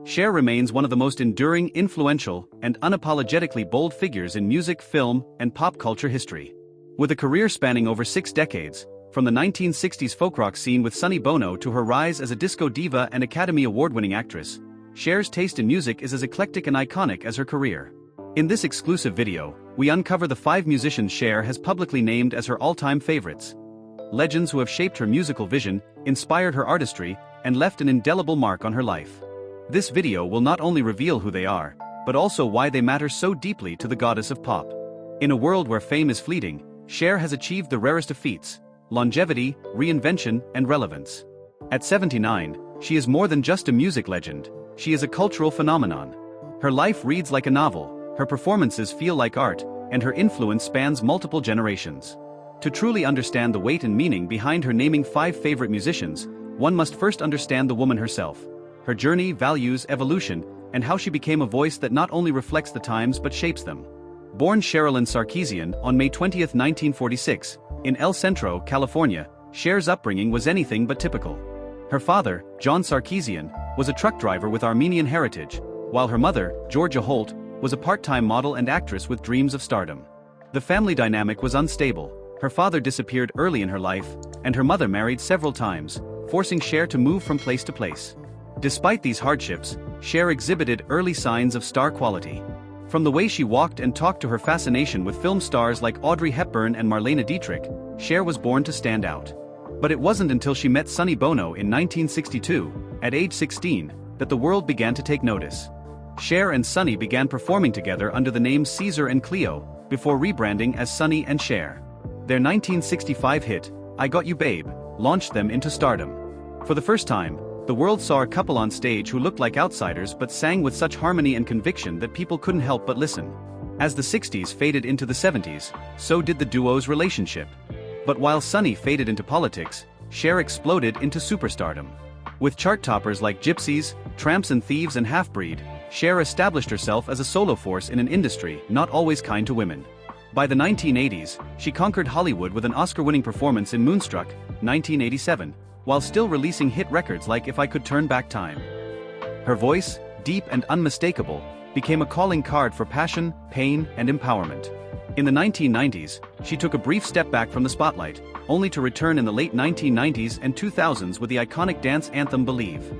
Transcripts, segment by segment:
Cher remains one of the most enduring, influential, and unapologetically bold figures in music, film, and pop culture history. With a career spanning over 6 decades, from the 1960s folk rock scene with Sonny Bono to her rise as a disco diva and Academy Award-winning actress, Cher's taste in music is as eclectic and iconic as her career. In this exclusive video, we uncover the 5 musicians Cher has publicly named as her all-time favorites. Legends who have shaped her musical vision, inspired her artistry, and left an indelible mark on her life. This video will not only reveal who they are, but also why they matter so deeply to the goddess of pop. In a world where fame is fleeting, Cher has achieved the rarest of feats: longevity, reinvention, and relevance. At 79, she is more than just a music legend, she is a cultural phenomenon. Her life reads like a novel, her performances feel like art, and her influence spans multiple generations. To truly understand the weight and meaning behind her naming 5 favorite musicians, one must first understand the woman herself, her journey, values, evolution, and how she became a voice that not only reflects the times but shapes them. Born Sherilyn Sarkeesian on May 20, 1946, in El Centro, California, Cher's upbringing was anything but typical. Her father, John Sarkeesian, was a truck driver with Armenian heritage, while her mother, Georgia Holt, was a part-time model and actress with dreams of stardom. The family dynamic was unstable. Her father disappeared early in her life, and her mother married several times, forcing Cher to move from place to place. Despite these hardships, Cher exhibited early signs of star quality. From the way she walked and talked to her fascination with film stars like Audrey Hepburn and Marlene Dietrich, Cher was born to stand out. But it wasn't until she met Sonny Bono in 1962, at age 16, that the world began to take notice. Cher and Sonny began performing together under the names Caesar and Cleo, before rebranding as Sonny and Cher. Their 1965 hit, I Got You Babe, launched them into stardom. For the first time, the world saw a couple on stage who looked like outsiders but sang with such harmony and conviction that people couldn't help but listen. As the 60s faded into the 70s, so did the duo's relationship. But while Sonny faded into politics, Cher exploded into superstardom. With chart toppers like Gypsies, Tramps and Thieves and Half-Breed, Cher established herself as a solo force in an industry not always kind to women. By the 1980s, she conquered Hollywood with an Oscar-winning performance in Moonstruck, 1987, while still releasing hit records like If I Could Turn Back Time. Her voice, deep and unmistakable, became a calling card for passion, pain, and empowerment. In the 1990s, she took a brief step back from the spotlight, only to return in the late 1990s and 2000s with the iconic dance anthem Believe.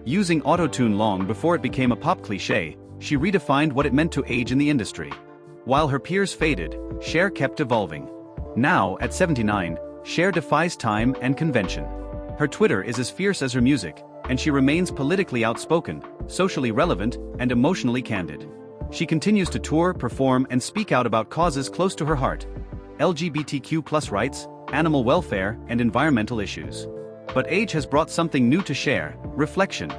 Using autotune long before it became a pop cliché, she redefined what it meant to age in the industry. While her peers faded, Cher kept evolving. Now, at 79, Cher defies time and convention. Her Twitter is as fierce as her music, and she remains politically outspoken, socially relevant, and emotionally candid. She continues to tour, perform, and speak out about causes close to her heart: LGBTQ+ rights, animal welfare, and environmental issues. But age has brought something new to Cher: reflection.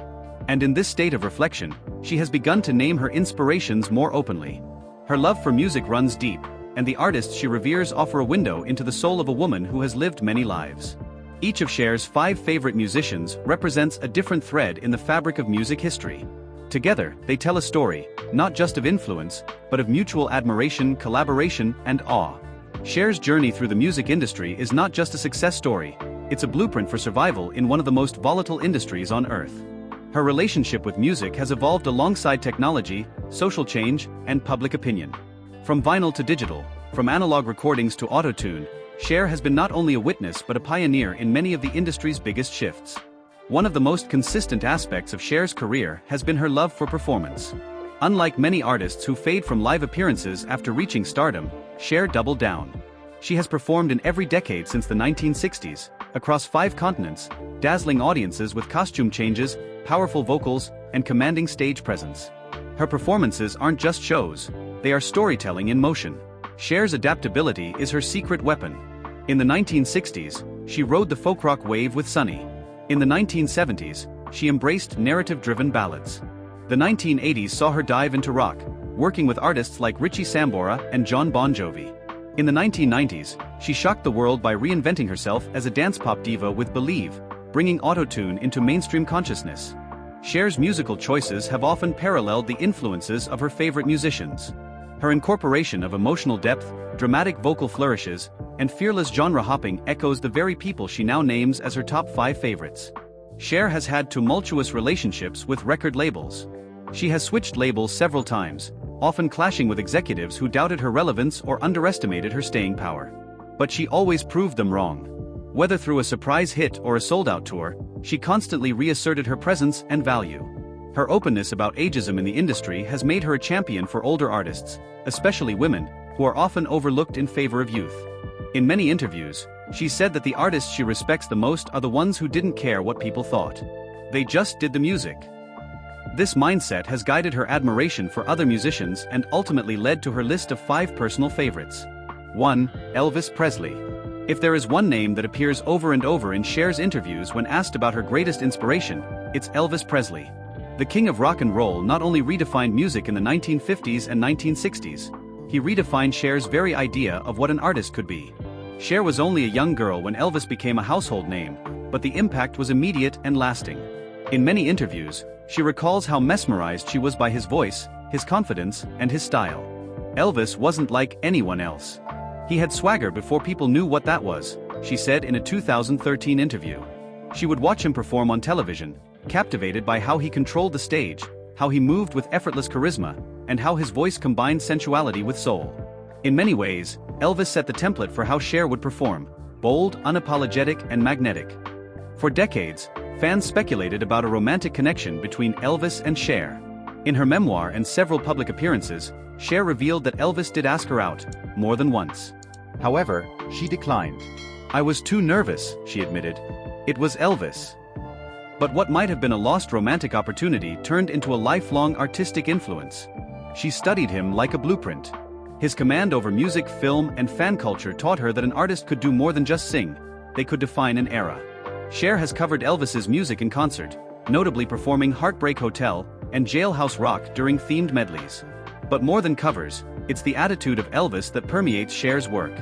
And in this state of reflection, she has begun to name her inspirations more openly. Her love for music runs deep, and the artists she reveres offer a window into the soul of a woman who has lived many lives. Each of Cher's 5 favorite musicians represents a different thread in the fabric of music history. Together, they tell a story, not just of influence, but of mutual admiration, collaboration, and awe. Cher's journey through the music industry is not just a success story, it's a blueprint for survival in one of the most volatile industries on Earth. Her relationship with music has evolved alongside technology, social change, and public opinion. From vinyl to digital, from analog recordings to autotune, Cher has been not only a witness but a pioneer in many of the industry's biggest shifts. One of the most consistent aspects of Cher's career has been her love for performance. Unlike many artists who fade from live appearances after reaching stardom, Cher doubled down. She has performed in every decade since the 1960s, across 5 continents, dazzling audiences with costume changes, powerful vocals, and commanding stage presence. Her performances aren't just shows, they are storytelling in motion. Cher's adaptability is her secret weapon. In the 1960s, she rode the folk rock wave with Sonny. In the 1970s, she embraced narrative-driven ballads. The 1980s saw her dive into rock, working with artists like Richie Sambora and John Bon Jovi. In the 1990s, she shocked the world by reinventing herself as a dance-pop diva with Believe, bringing autotune into mainstream consciousness. Cher's musical choices have often paralleled the influences of her favorite musicians. Her incorporation of emotional depth, dramatic vocal flourishes, and fearless genre hopping echoes the very people she now names as her top 5 favorites. Cher has had tumultuous relationships with record labels. She has switched labels several times, often clashing with executives who doubted her relevance or underestimated her staying power. But she always proved them wrong. Whether through a surprise hit or a sold-out tour, she constantly reasserted her presence and value. Her openness about ageism in the industry has made her a champion for older artists, especially women, who are often overlooked in favor of youth. In many interviews, she said that the artists she respects the most are the ones who didn't care what people thought. They just did the music. This mindset has guided her admiration for other musicians and ultimately led to her list of 5 personal favorites. 1. Elvis Presley. If there is one name that appears over and over in Cher's interviews when asked about her greatest inspiration, it's Elvis Presley. The king of rock and roll not only redefined music in the 1950s and 1960s, he redefined Cher's very idea of what an artist could be. Cher was only a young girl when Elvis became a household name, but the impact was immediate and lasting. In many interviews, she recalls how mesmerized she was by his voice, his confidence, and his style. Elvis wasn't like anyone else. He had swagger before people knew what that was, she said in a 2013 interview. She would watch him perform on television, captivated by how he controlled the stage, how he moved with effortless charisma, and how his voice combined sensuality with soul. In many ways, Elvis set the template for how Cher would perform: bold, unapologetic, and magnetic. For decades, fans speculated about a romantic connection between Elvis and Cher. In her memoir and several public appearances, Cher revealed that Elvis did ask her out, more than once. However, she declined. "I was too nervous," she admitted. "It was Elvis." But what might have been a lost romantic opportunity turned into a lifelong artistic influence. She studied him like a blueprint. His command over music, film, and fan culture taught her that an artist could do more than just sing; they could define an era. Cher has covered Elvis's music in concert, notably performing Heartbreak Hotel and Jailhouse Rock during themed medleys. But more than covers, it's the attitude of Elvis that permeates Cher's work.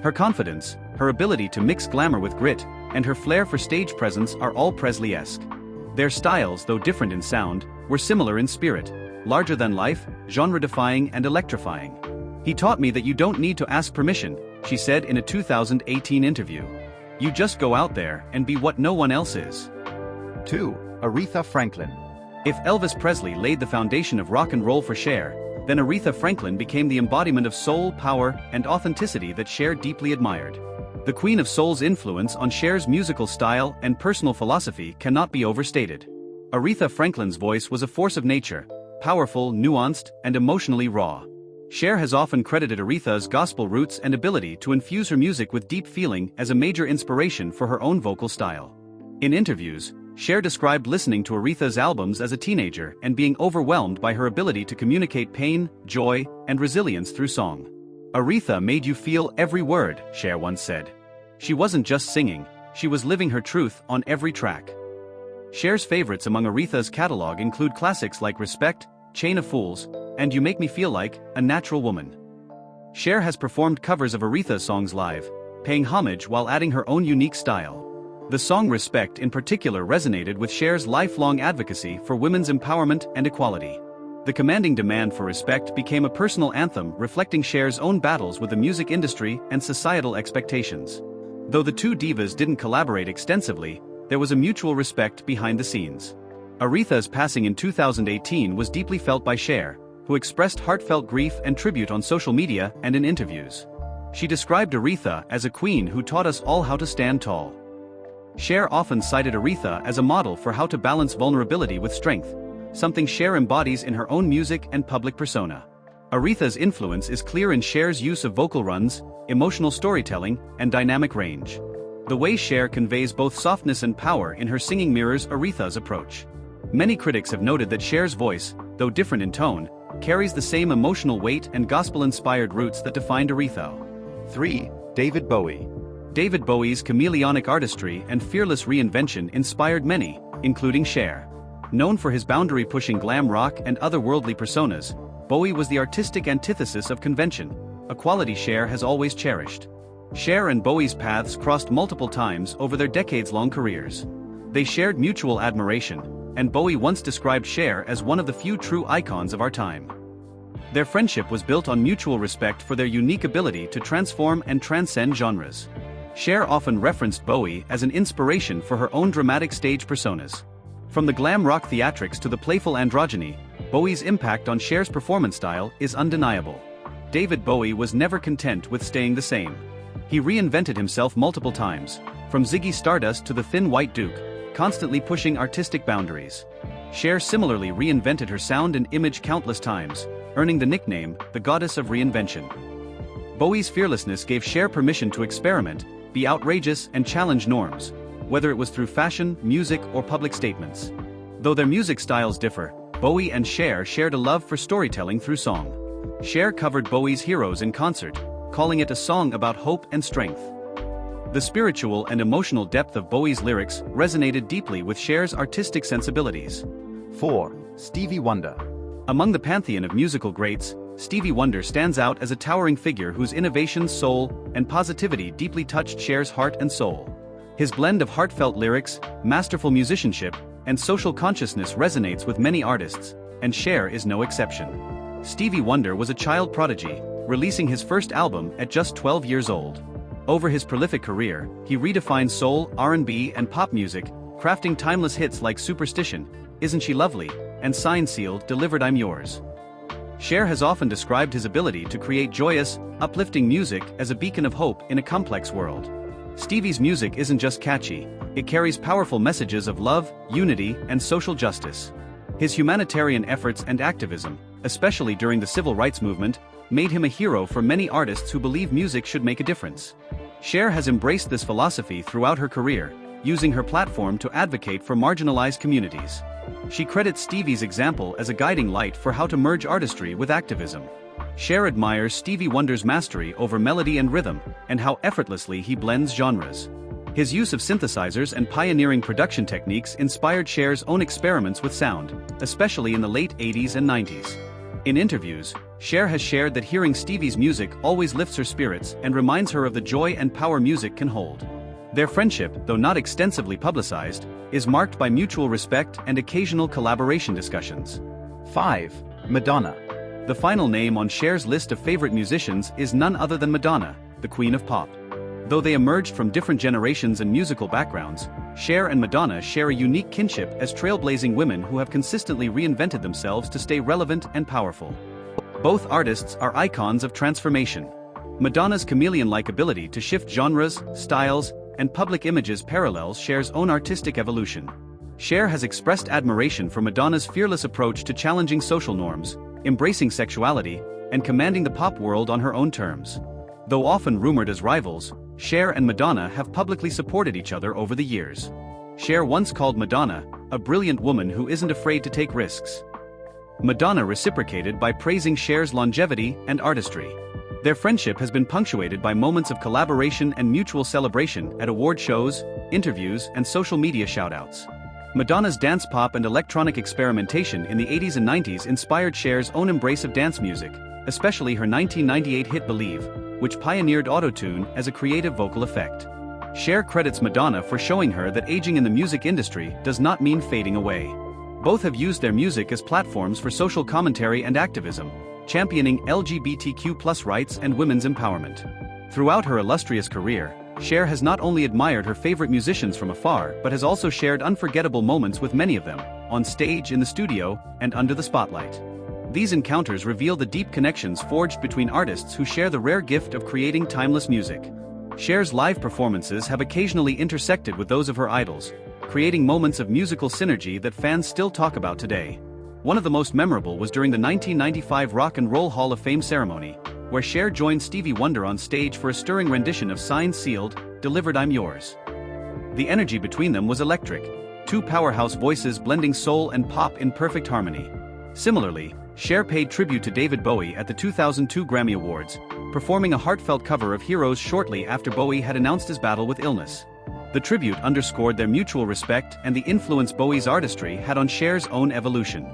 Her confidence, her ability to mix glamour with grit, and her flair for stage presence are all Presley-esque. Their styles, though different in sound, were similar in spirit: larger than life, genre-defying, and electrifying. "He taught me that you don't need to ask permission," she said in a 2018 interview. "You just go out there and be what no one else is." 2. Aretha Franklin. If Elvis Presley laid the foundation of rock and roll for Cher, then Aretha Franklin became the embodiment of soul, power, and authenticity that Cher deeply admired. The Queen of Soul's influence on Cher's musical style and personal philosophy cannot be overstated. Aretha Franklin's voice was a force of nature, powerful, nuanced, and emotionally raw. Cher has often credited Aretha's gospel roots and ability to infuse her music with deep feeling as a major inspiration for her own vocal style. In interviews, Cher described listening to Aretha's albums as a teenager and being overwhelmed by her ability to communicate pain, joy, and resilience through song. "Aretha made you feel every word," Cher once said. She wasn't just singing, she was living her truth on every track. Cher's favorites among Aretha's catalog include classics like Respect, Chain of Fools, and You Make Me Feel Like a Natural Woman. Cher has performed covers of Aretha's songs live, paying homage while adding her own unique style. The song Respect in particular resonated with Cher's lifelong advocacy for women's empowerment and equality. The commanding demand for respect became a personal anthem reflecting Cher's own battles with the music industry and societal expectations. Though the two divas didn't collaborate extensively, there was a mutual respect behind the scenes. Aretha's passing in 2018 was deeply felt by Cher, who expressed heartfelt grief and tribute on social media and in interviews. She described Aretha as a queen who taught us all how to stand tall. Cher often cited Aretha as a model for how to balance vulnerability with strength, something Cher embodies in her own music and public persona. Aretha's influence is clear in Cher's use of vocal runs, emotional storytelling, and dynamic range. The way Cher conveys both softness and power in her singing mirrors Aretha's approach. Many critics have noted that Cher's voice, though different in tone, carries the same emotional weight and gospel-inspired roots that defined Aretha. 3. David Bowie. David Bowie's chameleonic artistry and fearless reinvention inspired many, including Cher. Known for his boundary-pushing glam rock and otherworldly personas, Bowie was the artistic antithesis of convention, a quality Cher has always cherished. Cher and Bowie's paths crossed multiple times over their decades-long careers. They shared mutual admiration, and Bowie once described Cher as one of the few true icons of our time. Their friendship was built on mutual respect for their unique ability to transform and transcend genres. Cher often referenced Bowie as an inspiration for her own dramatic stage personas. From the glam rock theatrics to the playful androgyny, Bowie's impact on Cher's performance style is undeniable. David Bowie was never content with staying the same. He reinvented himself multiple times, from Ziggy Stardust to the Thin White Duke, constantly pushing artistic boundaries. Cher similarly reinvented her sound and image countless times, earning the nickname, the Goddess of Reinvention. Bowie's fearlessness gave Cher permission to experiment, be outrageous and challenge norms, whether it was through fashion, music, or public statements. Though their music styles differ, Bowie and Cher shared a love for storytelling through song. Cher covered Bowie's Heroes in concert, calling it a song about hope and strength. The spiritual and emotional depth of Bowie's lyrics resonated deeply with Cher's artistic sensibilities. 4. Stevie Wonder. Among the pantheon of musical greats, Stevie Wonder stands out as a towering figure whose innovation, soul, and positivity deeply touched Cher's heart and soul. His blend of heartfelt lyrics, masterful musicianship, and social consciousness resonates with many artists, and Cher is no exception. Stevie Wonder was a child prodigy, releasing his first album at just 12 years old. Over his prolific career, he redefined soul, R&B, and pop music, crafting timeless hits like Superstition, Isn't She Lovely, and Sign-Sealed, Delivered I'm Yours. Cher has often described his ability to create joyous, uplifting music as a beacon of hope in a complex world. Stevie's music isn't just catchy, it carries powerful messages of love, unity, and social justice. His humanitarian efforts and activism, especially during the civil rights movement, made him a hero for many artists who believe music should make a difference. Cher has embraced this philosophy throughout her career, using her platform to advocate for marginalized communities. She credits Stevie's example as a guiding light for how to merge artistry with activism. Cher admires Stevie Wonder's mastery over melody and rhythm, and how effortlessly he blends genres. His use of synthesizers and pioneering production techniques inspired Cher's own experiments with sound, especially in the late 80s and 90s. In interviews, Cher has shared that hearing Stevie's music always lifts her spirits and reminds her of the joy and power music can hold. Their friendship, though not extensively publicized, is marked by mutual respect and occasional collaboration discussions. 5. Madonna. The final name on Cher's list of favorite musicians is none other than Madonna, the Queen of Pop. Though they emerged from different generations and musical backgrounds, Cher and Madonna share a unique kinship as trailblazing women who have consistently reinvented themselves to stay relevant and powerful. Both artists are icons of transformation. Madonna's chameleon-like ability to shift genres, styles, and public images parallels Cher's own artistic evolution. Cher has expressed admiration for Madonna's fearless approach to challenging social norms, embracing sexuality, and commanding the pop world on her own terms. Though often rumored as rivals, Cher and Madonna have publicly supported each other over the years. Cher once called Madonna a brilliant woman who isn't afraid to take risks. Madonna reciprocated by praising Cher's longevity and artistry. Their friendship has been punctuated by moments of collaboration and mutual celebration at award shows, interviews, and social media shoutouts. Madonna's dance pop and electronic experimentation in the 80s and 90s inspired Cher's own embrace of dance music, especially her 1998 hit Believe, which pioneered autotune as a creative vocal effect. Cher credits Madonna for showing her that aging in the music industry does not mean fading away. Both have used their music as platforms for social commentary and activism, championing LGBTQ+ rights and women's empowerment. Throughout her illustrious career, Cher has not only admired her favorite musicians from afar but has also shared unforgettable moments with many of them, on stage, in the studio, and under the spotlight. These encounters reveal the deep connections forged between artists who share the rare gift of creating timeless music. Cher's live performances have occasionally intersected with those of her idols, creating moments of musical synergy that fans still talk about today. One of the most memorable was during the 1995 Rock and Roll Hall of Fame ceremony, where Cher joined Stevie Wonder on stage for a stirring rendition of Signed Sealed, Delivered I'm Yours. The energy between them was electric, two powerhouse voices blending soul and pop in perfect harmony. Similarly, Cher paid tribute to David Bowie at the 2002 Grammy Awards, performing a heartfelt cover of Heroes shortly after Bowie had announced his battle with illness. The tribute underscored their mutual respect and the influence Bowie's artistry had on Cher's own evolution.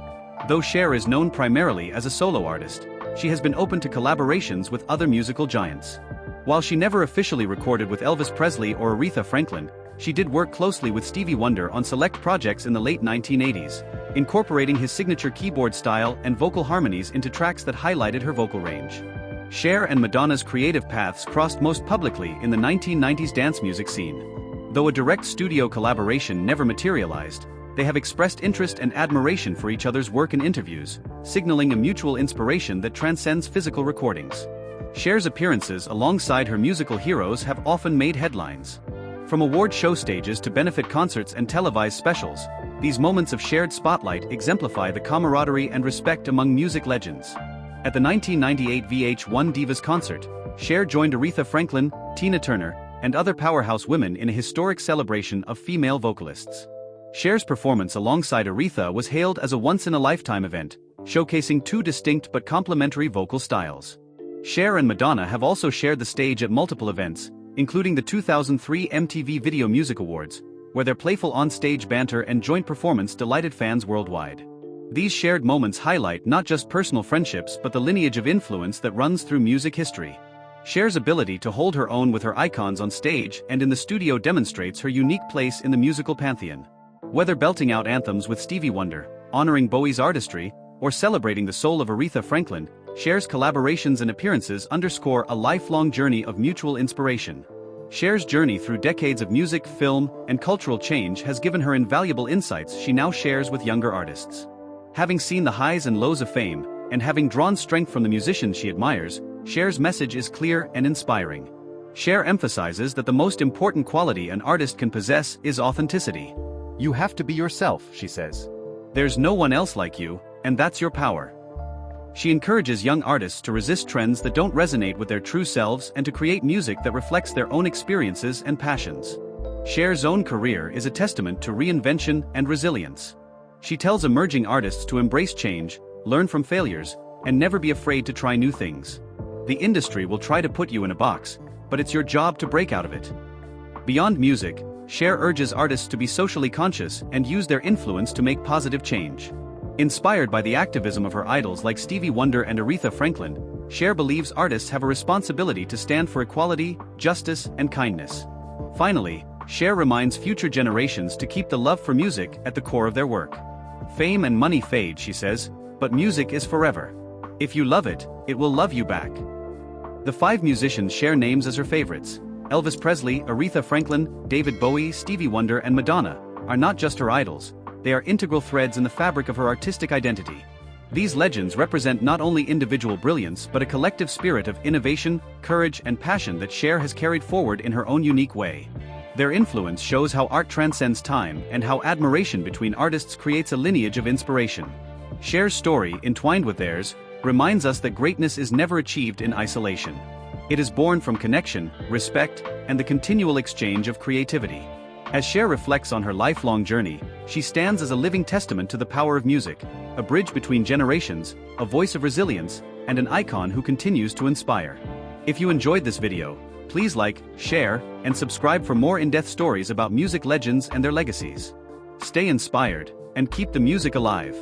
Though Cher is known primarily as a solo artist, she has been open to collaborations with other musical giants. While she never officially recorded with Elvis Presley or Aretha Franklin, she did work closely with Stevie Wonder on select projects in the late 1980s, incorporating his signature keyboard style and vocal harmonies into tracks that highlighted her vocal range. Cher and Madonna's creative paths crossed most publicly in the 1990s dance music scene. Though a direct studio collaboration never materialized, they have expressed interest and admiration for each other's work in interviews, signaling a mutual inspiration that transcends physical recordings. Cher's appearances alongside her musical heroes have often made headlines. From award show stages to benefit concerts and televised specials, these moments of shared spotlight exemplify the camaraderie and respect among music legends. At the 1998 VH1 Divas concert, Cher joined Aretha Franklin, Tina Turner, and other powerhouse women in a historic celebration of female vocalists. Cher's performance alongside Aretha was hailed as a once-in-a-lifetime event, showcasing two distinct but complementary vocal styles. Cher and Madonna have also shared the stage at multiple events, including the 2003 MTV Video Music Awards, where their playful on-stage banter and joint performance delighted fans worldwide. These shared moments highlight not just personal friendships but the lineage of influence that runs through music history. Cher's ability to hold her own with her icons on stage and in the studio demonstrates her unique place in the musical pantheon. Whether belting out anthems with Stevie Wonder, honoring Bowie's artistry, or celebrating the soul of Aretha Franklin, Cher's collaborations and appearances underscore a lifelong journey of mutual inspiration. Cher's journey through decades of music, film, and cultural change has given her invaluable insights she now shares with younger artists. Having seen the highs and lows of fame, and having drawn strength from the musicians she admires, Cher's message is clear and inspiring. Cher emphasizes that the most important quality an artist can possess is authenticity. You have to be yourself, she says. There's no one else like you, and that's your power. She encourages young artists to resist trends that don't resonate with their true selves and to create music that reflects their own experiences and passions. Cher's own career is a testament to reinvention and resilience. She tells emerging artists to embrace change, learn from failures, and never be afraid to try new things. The industry will try to put you in a box, but it's your job to break out of it. Beyond music, Cher urges artists to be socially conscious and use their influence to make positive change. Inspired by the activism of her idols like Stevie Wonder and Aretha Franklin, Cher believes artists have a responsibility to stand for equality, justice, and kindness. Finally, Cher reminds future generations to keep the love for music at the core of their work. Fame and money fade, she says, but music is forever. If you love it, it will love you back. The 5 musicians Cher names as her favorites, Elvis Presley, Aretha Franklin, David Bowie, Stevie Wonder, and Madonna, are not just her idols, they are integral threads in the fabric of her artistic identity. These legends represent not only individual brilliance but a collective spirit of innovation, courage, and passion that Cher has carried forward in her own unique way. Their influence shows how art transcends time and how admiration between artists creates a lineage of inspiration. Cher's story, entwined with theirs, reminds us that greatness is never achieved in isolation. It is born from connection, respect, and the continual exchange of creativity. As Cher reflects on her lifelong journey, she stands as a living testament to the power of music, a bridge between generations, a voice of resilience, and an icon who continues to inspire. If you enjoyed this video, please like, share, and subscribe for more in-depth stories about music legends and their legacies. Stay inspired, and keep the music alive.